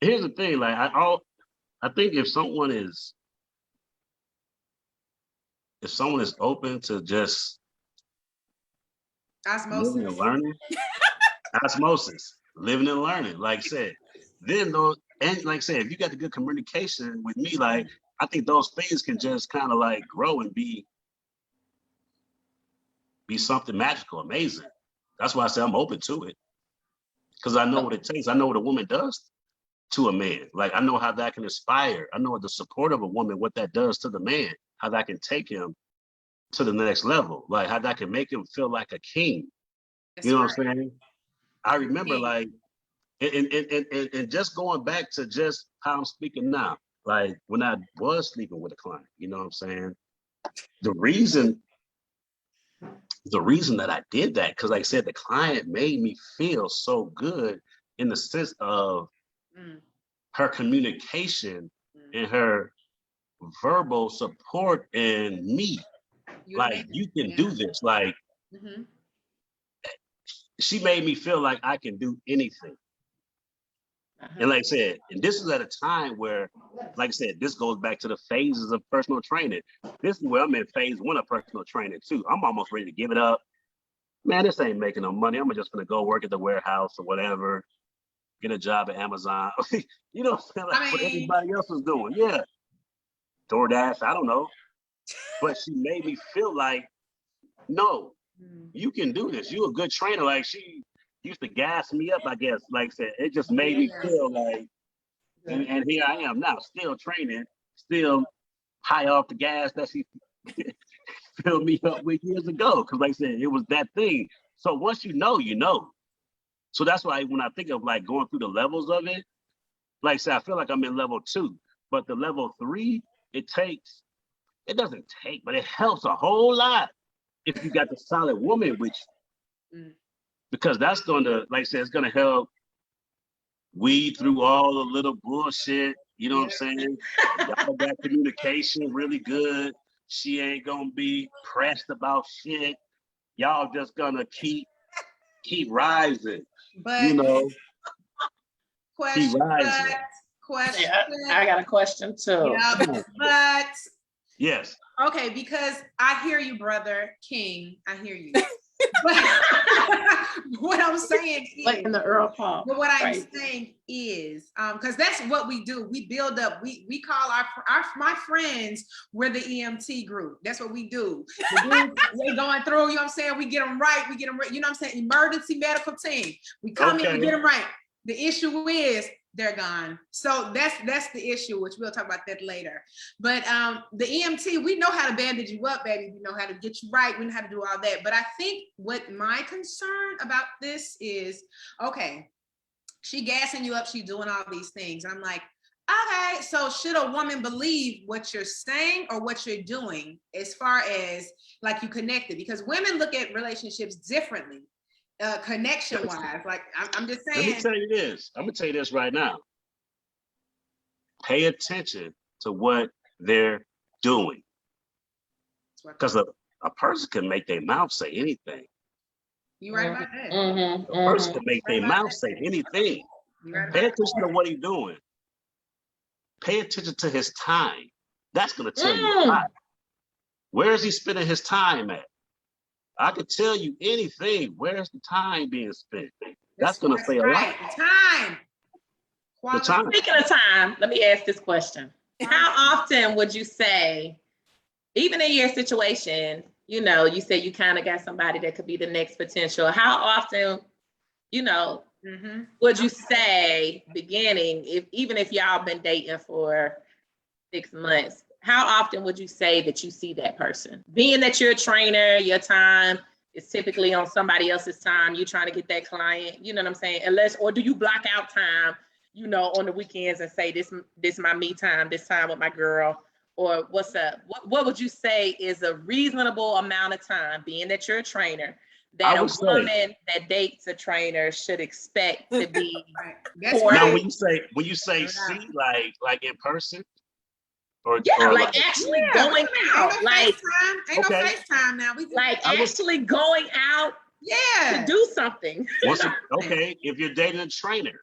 here's the thing. Like I think if someone is open to just living and learning, living and learning, like I said, then and like I said, if you got the good communication with me, like I think those things can just kind of like grow and be something magical, amazing. That's why I say I'm open to it, because I know what it takes. I know what a woman does to a man. Like I know how that can inspire. I know the support of a woman, what that does to the man, how that can take him to the next level, like how that can make him feel like a king. That's what I'm saying? I remember like, and just going back to just how I'm speaking now, like when I was sleeping with a client, you know what I'm saying? The reason that I did that, because like I said, the client made me feel so good in the sense of her communication and her verbal support and me. Like, you can do this. Like, she made me feel like I can do anything. And like I said, and this is at a time where, like I said, this goes back to the phases of personal training. This is where I'm in phase 1 of personal training too. I'm almost ready to give it up. Man, this ain't making no money. I'm just gonna go work at the warehouse or whatever. get a job at Amazon. You know what everybody else was doing. Yeah. DoorDash, I don't know. But she made me feel like, no, you can do this. You're a good trainer. Like, she used to gas me up, I guess. Like I said, it just made me feel like, and here I am now, still training, still high off the gas that she filled me up with years ago. Because like I said, it was that thing. So once you know, you know. So that's why when I think of like going through the levels of it, like I said, I feel like I'm in level 2. But the level 3, it doesn't take, but it helps a whole lot if you got the solid woman with you. Because that's going to, like I said, it's going to help weed through all the little bullshit. You know what I'm saying? Y'all got communication really good. She ain't going to be pressed about shit. Y'all just going to keep rising. But, you know, question. Yeah, I got a question too. Yeah, but yes. Okay, because I hear you, brother King. I hear you. What I'm saying is, like in the Earl Paul. But what I'm saying is, because that's what we do. We build up. We call my friends. We're the EMT group. That's what we do. We're going through. You know what I'm saying? We get them right. You know what I'm saying? Emergency medical team. We come in and get them right. The issue is they're gone. So that's the issue, which we'll talk about that later. But the EMT, we know how to bandage you up, baby. We know how to get you right. We know how to do all that. But I think what my concern about this is, okay, she gassing you up, she's doing all these things. And I'm like, okay, so should a woman believe what you're saying or what you're doing as far as like you connected? Because women look at relationships differently. Connection wise, like I'm just saying. Let me tell you this. I'm gonna tell you this right now. Pay attention to what they're doing, because a person can make their mouth say anything. You right about that. A person can make their mouth say anything. Pay attention to what he's doing. Pay attention to his time. That's gonna tell you a lot. Where is he spending his time at? I could tell you anything. Where's the time being spent? That's going to say a lot. The time. Speaking of time, let me ask this question. How often would you say, even in your situation, you know, you say you kind of got somebody that could be the next potential. How often, you know, would you say beginning, even if y'all been dating for 6 months, how often would you say that you see that person? Being that you're a trainer, your time is typically on somebody else's time. You're trying to get that client, you know what I'm saying? Or do you block out time, you know, on the weekends and say this my me time, this time with my girl, or what's up? What would you say is a reasonable amount of time, being that you're a trainer, that a woman that dates a trainer should expect to be? Now, when you say see, like in person. Like actually going out, like ain't no FaceTime now. Actually going out, to do something. Okay, if you're dating a trainer,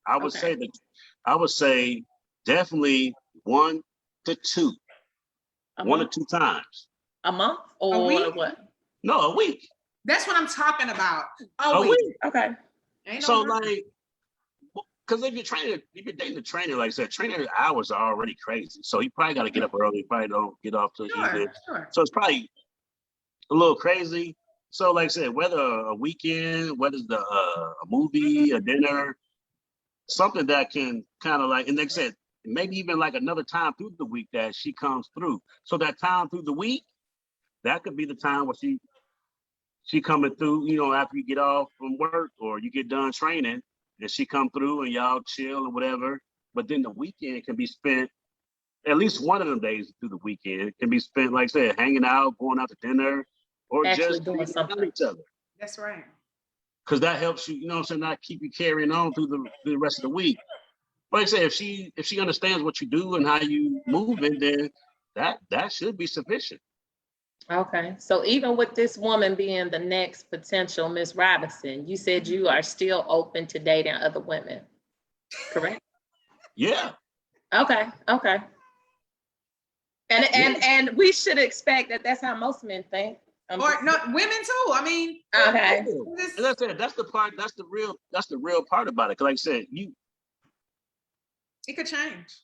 I would say definitely 1 to 2, 1 or 2 times a month, or what? No, a week. That's what I'm talking about. A week. Okay. So like. Because if you're dating a trainer, like I said, trainer hours are already crazy. So you probably got to get up early. You probably don't get off till evening. Sure. So it's probably a little crazy. So like I said, whether a weekend, whether it's a movie, a dinner, something that can kind of like, and like I said, maybe even like another time through the week that she comes through. So that time through the week, that could be the time where she coming through, you know, after you get off from work or you get done training. And she come through and y'all chill or whatever. But then the weekend can be spent, at least one of them days through the weekend can be spent, like I said, hanging out, going out to dinner, or actually just doing something with each other. That's right. Because that helps you, you know what I'm saying, not keep you carrying on through the rest of the week. But like I say, if she understands what you do and how you move it, then that should be sufficient. Okay, so even with this woman being the next potential Miss Robinson, you said you are still open to dating other women, correct? Yeah. Okay. And we should expect that that's how most men think. Or no, women too. I mean, okay. That's it. That's the part. That's the real part about it. Cause like I said, it could change.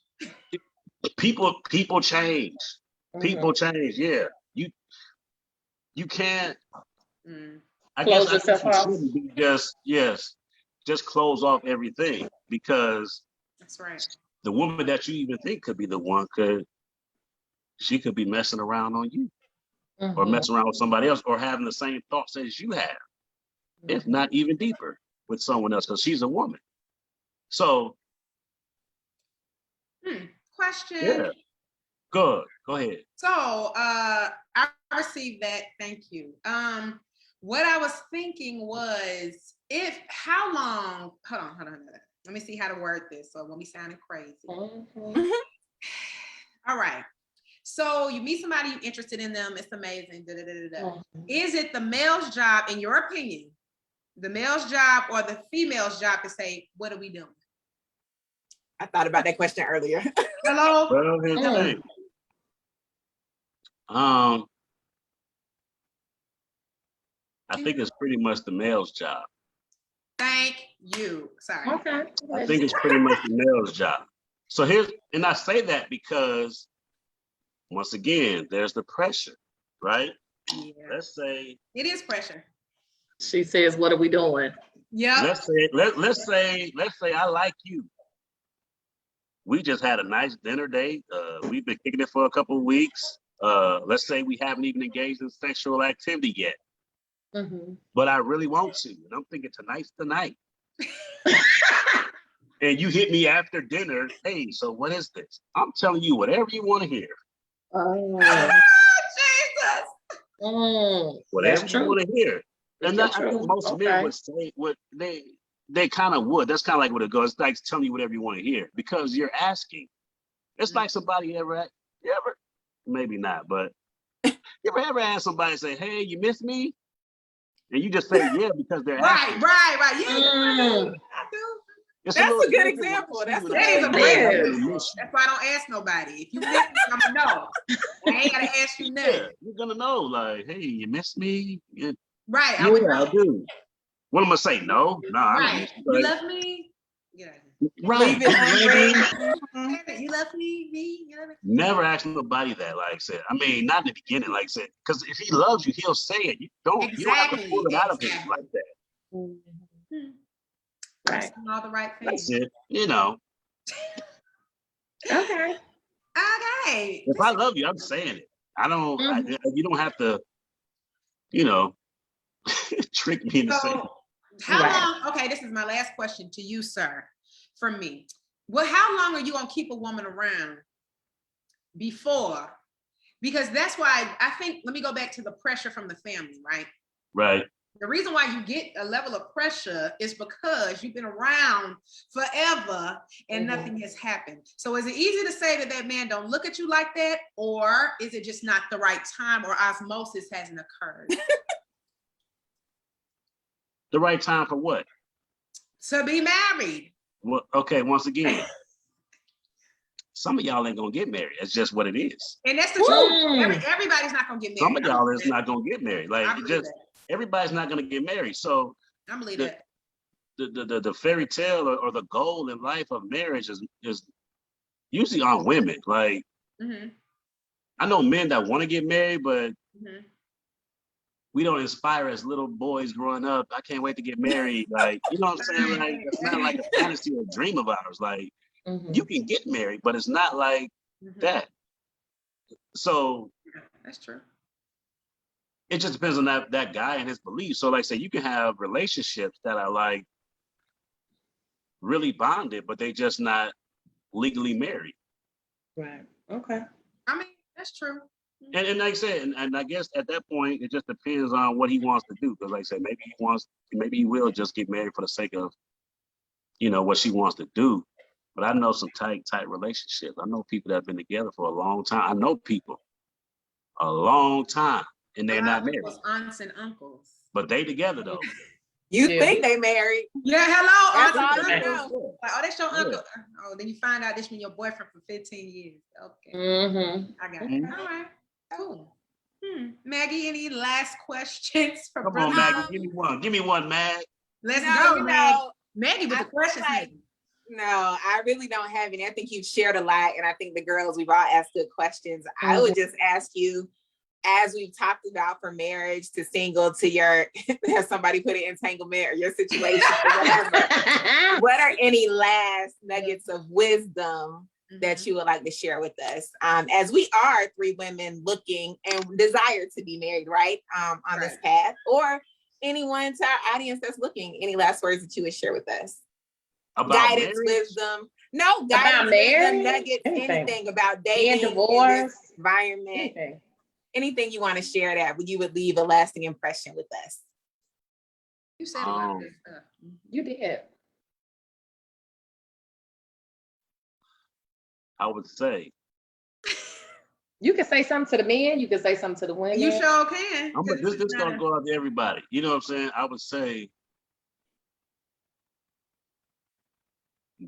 People change. People change. Yeah. You can't. I Close guess yourself off. Shouldn't be just close off everything, because that's right. The woman that you even think could be the one she could be messing around on you, or messing around with somebody else, or having the same thoughts as you have, if not even deeper with someone else, because she's a woman. So, question. Yeah. Go ahead. So, I received that. Thank you. What I was thinking was, how long? Hold on. Let me see how to word this, so it won't be sounding crazy. All right. So you meet somebody, you're interested in them, it's amazing. Is it the male's job, in your opinion, the male's job or the female's job to say, what are we doing? I thought about that question earlier. Hello? Well, here's the thing. I think it's pretty much the male's job. Thank you. Sorry. Okay. I think it's pretty much the male's job. So and I say that because, once again, there's the pressure, right? Yeah. Let's say it is pressure. She says, "What are we doing?" Yeah. Let's say I like you. We just had a nice dinner date. We've been kicking it for a couple of weeks. Let's say we haven't even engaged in sexual activity yet. But I really want to, and I'm thinking tonight's the night. And you hit me after dinner. Hey, so what is this? I'm telling you whatever you want to hear. Jesus. Whatever you want to hear. And I think most men would say what they kind of would. That's kind of like what it goes. It's like telling you whatever you want to hear, because you're asking. It's like somebody you ever maybe not, but you ever ask somebody, say, hey, you miss me? And you just say yeah because they're asking. Right. Yeah, I do. That's a good example. That is a great example. That's why I don't ask nobody. If you miss me, I'm gonna know. I ain't gotta ask you nothing. Yeah, you're gonna know, like, hey, you miss me? Yeah. Right. Yeah, I do. What am I gonna say? No, I don't miss you. You love me? Yeah. Right. You love me? You love me? Never ask nobody that, like I said. I mean, not in the beginning, like I said, because if he loves you, he'll say it. You don't have to pull it out of him like that. Right. All the right things. That's it. You know. Okay. If I love you, I'm saying it. I don't. You don't have to. Trick me into saying. How long? Okay, this is my last question to you, sir. From me. Well, how long are you gonna keep a woman around before? Because that's why I think. Let me go back to the pressure from the family, right? Right. The reason why you get a level of pressure is because you've been around forever and nothing has happened. So is it easy to say that man don't look at you like that? Or is it just not the right time, or osmosis hasn't occurred? The right time for what? To be married. Well, okay, once again, some of y'all ain't gonna get married. It's just what it is. And that's the truth. Everybody's not gonna get married. Some of y'all is not gonna get married. Like, everybody's not gonna get married. So I believe that. The fairy tale or the goal in life of marriage is usually on women. Like, I know men that want to get married, but we don't inspire as little boys growing up. I can't wait to get married. Like, you know what I'm saying? Like, it's not like a fantasy or a dream of ours. Like, you can get married, but it's not like that. So that's true. It just depends on that guy and his beliefs. So, like I say, you can have relationships that are like really bonded, but they just not legally married. Right. Okay. I mean, that's true. And like I said, and I guess at that point, it just depends on what he wants to do. Because like I said, maybe he will just get married for the sake of, what she wants to do. But I know some tight relationships. I know people that have been together for a long time. I know people a long time, and they're not married. Aunts and uncles. But they together though. You think they married? Yeah, hello. That's all you know. Like, oh, that's your uncle. Oh, then you find out this been your boyfriend for 15 years. Okay. I got it. All right. Cool. Maggie, any last questions for Come on, Maggie, give me one. Give me one, Mag. Let's go, Maggie. Maggie with the questions. No, I really don't have any. I think you've shared a lot, and I think the girls, we've all asked good questions. I would just ask you, as we've talked about, from marriage to single to your, as somebody put it, entanglement or your situation or whatever, what are any last nuggets of wisdom that you would like to share with us? As we are 3 women looking and desire to be married, right? On this path, or anyone to our audience that's looking, any last words that you would share with us? About guidance, marriage? wisdom. No, guidance, about marriage, nuggets, anything about dating, divorce, environment, anything you want to share that you would leave a lasting impression with us. You said a lot of good stuff. You did. I would say. You can say something to the men. You can say something to the women. You sure can. This gonna go out to everybody. You know what I'm saying? I would say,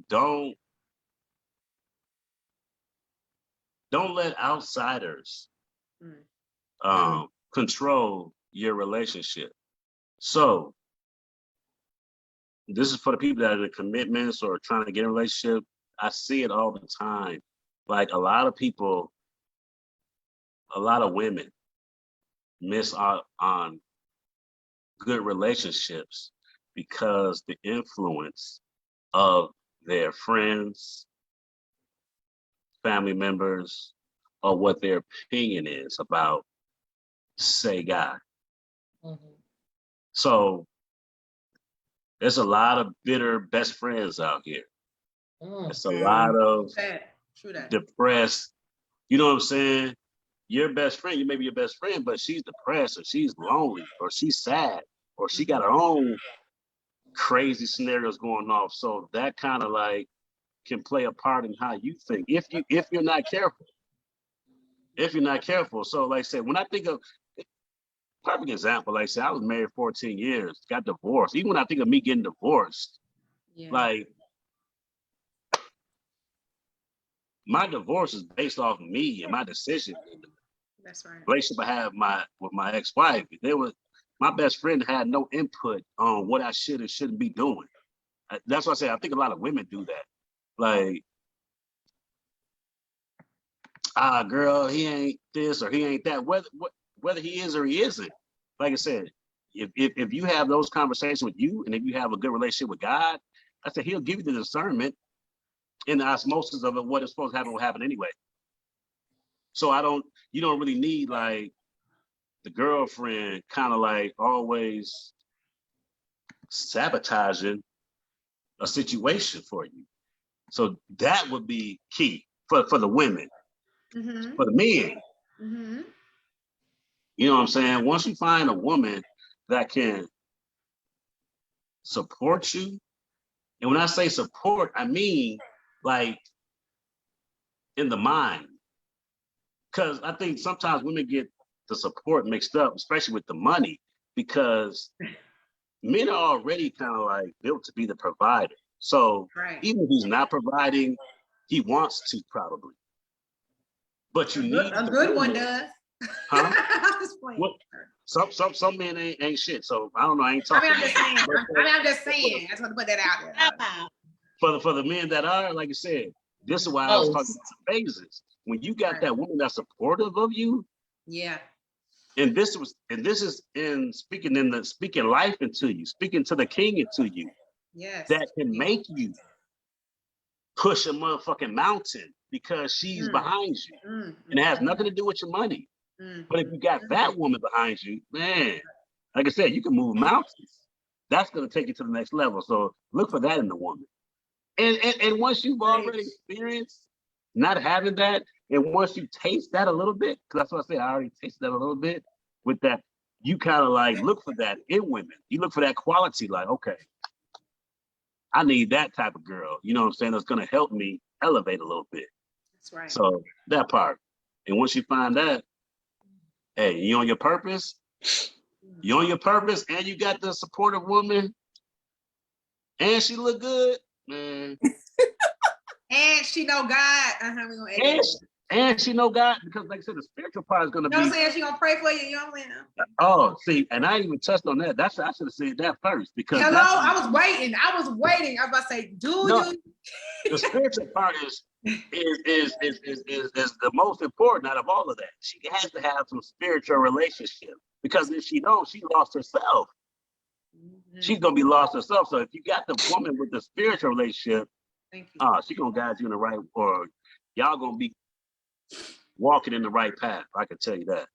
don't let outsiders control your relationship. So this is for the people that are in commitments or trying to get in a relationship. I see it all the time. Like a lot of people, a lot of women miss out on good relationships because the influence of their friends, family members, or what their opinion is about, say, God. So there's a lot of bitter best friends out here. There's a lot of depressed, you know what I'm saying? Your best friend, you may be your best friend, but she's depressed or she's lonely or she's sad or she got her own crazy scenarios going off. So that kind of like can play a part in how you think if you're not careful. If you're not careful. So like I said, when I think of perfect example, like I said, I was married 14 years, got divorced. Even when I think of me getting divorced, like my divorce is based off of me and my decision. That's right. Relationship I have with my ex-wife. My best friend had no input on what I should and shouldn't be doing. That's why I say I think a lot of women do that. Like, girl, he ain't this or he ain't that. Whether he is or he isn't. Like I said, if you have those conversations with you and if you have a good relationship with God, I said He'll give you the discernment in the osmosis of it, what is supposed to happen will happen anyway. So you don't really need like the girlfriend kind of like always sabotaging a situation for you. So that would be key for the women. For the men. You know what I'm saying? Once you find a woman that can support you, and when I say support, I mean like in the mind. Because I think sometimes women get the support mixed up, especially with the money, because men are already kind of like built to be the provider. So even if he's not providing, he wants to probably. But you need a good one does. Huh? What? Some men ain't shit. So I don't know. I ain't talking. I'm just saying. I just want to put that out there. For the men that are, like I said, this is why I was talking about phases. When you got that woman that's supportive of you, and this is in speaking life into you, speaking to the king into you, that can make you push a motherfucking mountain because she's behind you, and it has nothing to do with your money. But if you got that woman behind you, man, like I said, you can move mountains. That's gonna take you to the next level. So look for that in the woman. And once you've already experienced not having that, and once you taste that a little bit, because that's what I say, I already tasted that a little bit with that, you kind of like look for that in women. You look for that quality, like, okay, I need that type of girl, you know what I'm saying, that's gonna help me elevate a little bit. That's right. So that part. And once you find that, hey, you on your purpose? You on your purpose and you got the supportive woman and she look good, man. And she know God. And she know God, because like I said, the spiritual part is gonna be. You know what I'm saying? She gonna pray for you, you know what I'm saying? Oh, see, and I ain't even touched on that. I should have said that first, because hello, I was waiting. I was about to say, you? The spiritual part is the most important out of all of that. She has to have some spiritual relationship, because if she don't, she lost herself. She's gonna be lost herself. So if you got the woman with the spiritual relationship, she's gonna guide you in the right, or y'all gonna be walking in the right path. I can tell you that.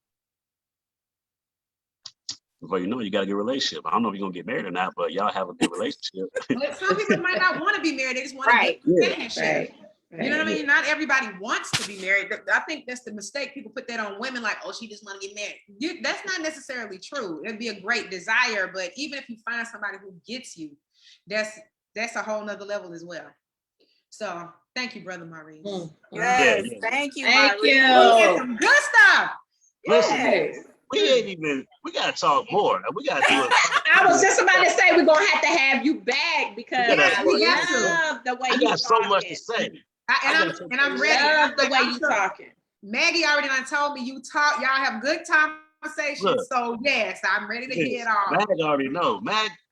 Before you know it, you got a good relationship. I don't know if you're gonna get married or not, but y'all have a good relationship. But some people might not want to be married. They just want to get companionship. You know what I mean? Not everybody wants to be married. I think that's the mistake. People put that on women, like, oh, she just want to get married. That's not necessarily true. It'd be a great desire, but even if you find somebody who gets you, that's a whole nother level as well. So thank you, Brother Maurice. Yes, thank you, Thank Maurice. You. Some good stuff. Listen, we gotta talk more. We gotta do it. I was just about to say, we're gonna have to have you back, because I love the way you got so much to say. And I'm ready. Love the way you talking. Maggie already done told me you talk. Y'all have good conversations. So yes, I'm ready to hear it all. Mag already know.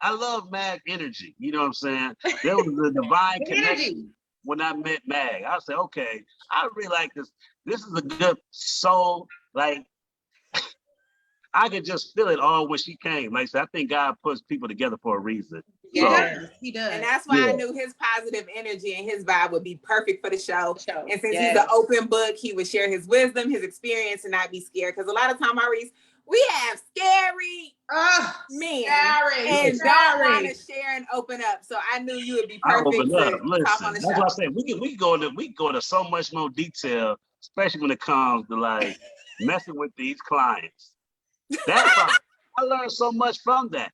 I love Mag energy. You know what I'm saying? There was a divine connection when I met Mag. I said, okay, I really like this. This is a good soul. Like, I could just feel it all when she came. Like I said, I think God puts people together for a reason. Yeah, he does. And that's why I knew his positive energy and his vibe would be perfect for the show. And since he's an open book, he would share his wisdom, his experience, and not be scared. Because a lot of time, Maurice, we have scary men and don't want to share and open up. So I knew you would be perfect to talk on the show. That's what I said. We go into so much more detail, especially when it comes to like messing with these clients. That's why I learned so much from that.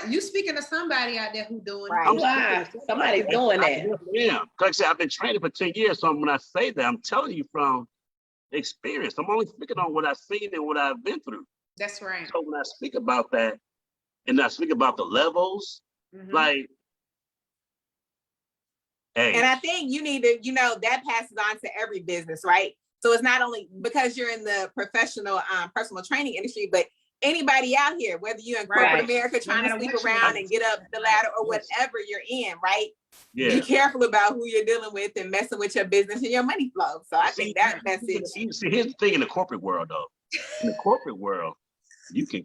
You speaking to somebody out there who doing somebody's doing that. Yeah, like I said, I've been training for 10 years. So when I say that, I'm telling you from experience. I'm only speaking on what I've seen and what I've been through. That's right. So when I speak about that, and I speak about the levels, like, hey. And I think you need to, that passes on to every business, right? So it's not only because you're in the professional personal training industry, but anybody out here, whether you're in corporate America trying to sleep around and get up the ladder or whatever you're in, right? Yeah. Be careful about who you're dealing with and messing with your business and your money flow. So I think that message. See, here's the thing in the corporate world, though. In the corporate world, you can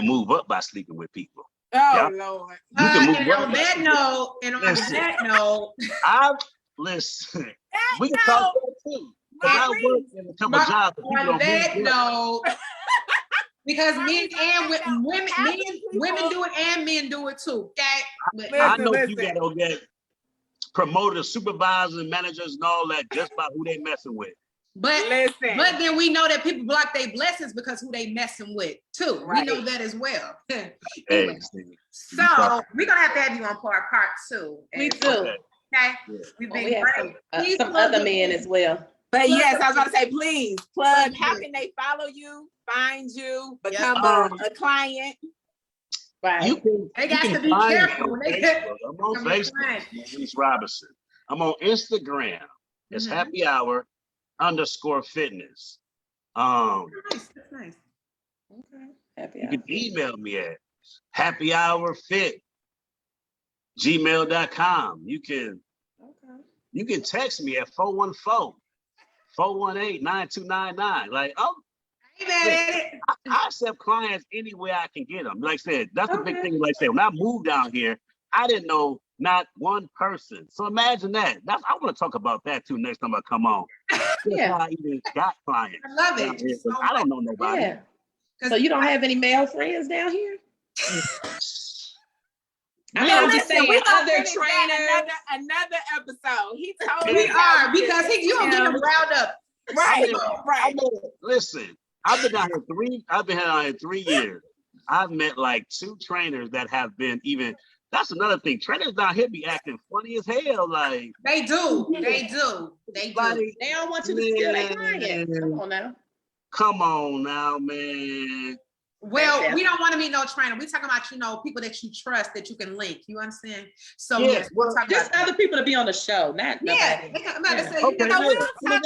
move up by sleeping with people. Oh Lord! You can move up. On that note, listen. We can talk about that too. I work in a couple jobs. On that note, because men and women do it and men do it too. Okay, I know you gotta get promoters, supervisors, and managers, and all that just by who they messing with. But then we know that people block their blessings because who they messing with too. Right. We know that as well. Anyway, so we're gonna have to have you on part 2. We do. Okay. We've been great. Some other men as well. But yes, I was going to say, please plug. How can they follow you, find you, become a client? Right. They got to be careful when they get. I'm on Facebook, Maurice Robinson. I'm on Instagram. It's Happy Hour _fitness. That's nice. Okay. Happy you Hour. can email me at happyhourfit@gmail.com. You can text me at 414-418-9299. Like, I accept clients any way I can get them. Like I said, that's the big thing. Like I said, when I moved down here, I didn't know not one person. So imagine that. I want to talk about that too next time I come on. How I even got clients. I love it. I don't know nobody. Yeah. So you don't have any male friends down here? I'm just saying, other trainers. Another episode. He told we are because you don't get him riled up. Right. Listen, I've been down here 3 years. I've met like 2 trainers that have been even. That's another thing. Trainers down here be acting funny as hell. Like they do. They don't want you to steal their clients. Come on now, man. Well, we don't want to meet no trainer. We're talking about, people that you trust, that you can link. You understand? So yes, we'll talk just other people to be on the show, not nobody. We'll talk about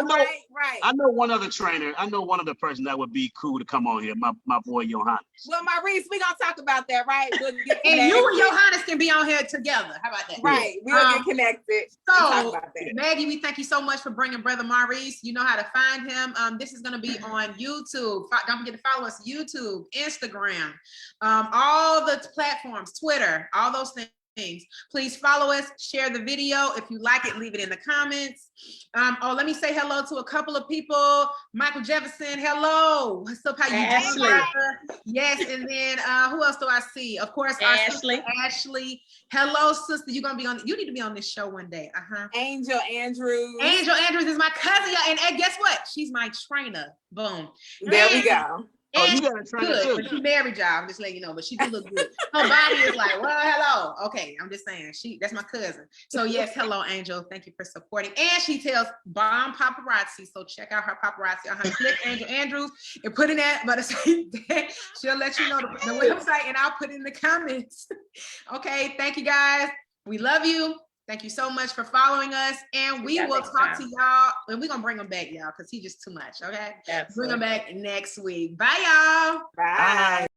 that. Right. I know one other trainer. I know one other person that would be cool to come on here. My boy Johannes. Well, Maurice, we're gonna talk about that, right? We'll get and you and Johannes can be on here together. How about that? Right. We'll get connected. So, Maggie, we thank you so much for bringing Brother Maurice. You know how to find him. This is gonna be on YouTube. Don't forget to follow us YouTube, Instagram, all the platforms, Twitter, all those things. Please follow us, share the video. If you like it, leave it in the comments. Let me say hello to a couple of people. Michael Jefferson, hello. What's up? How you doing? Yes, and then who else do I see? Of course, Ashley. Ashley. Hello, sister. You need to be on this show one day. Angel Andrews. Angel Andrews is my cousin, and guess what? She's my trainer. Boom. There we go. And you got a trainer too. But she married, y'all. I'm just letting you know, but she do look good. Her body is like, well, hello. Okay, I'm just saying. That's my cousin. So yes, hello, Angel. Thank you for supporting. And she tells bomb paparazzi. So check out her paparazzi. Click Angel Andrews and put in that. But she'll let you know the website, and I'll put it in the comments. Okay, thank you guys. We love you. Thank you so much for following us, and we will talk to y'all, and we're going to bring him back, y'all, because he's just too much, okay? Absolutely. Bring him back next week. Bye, y'all. Bye.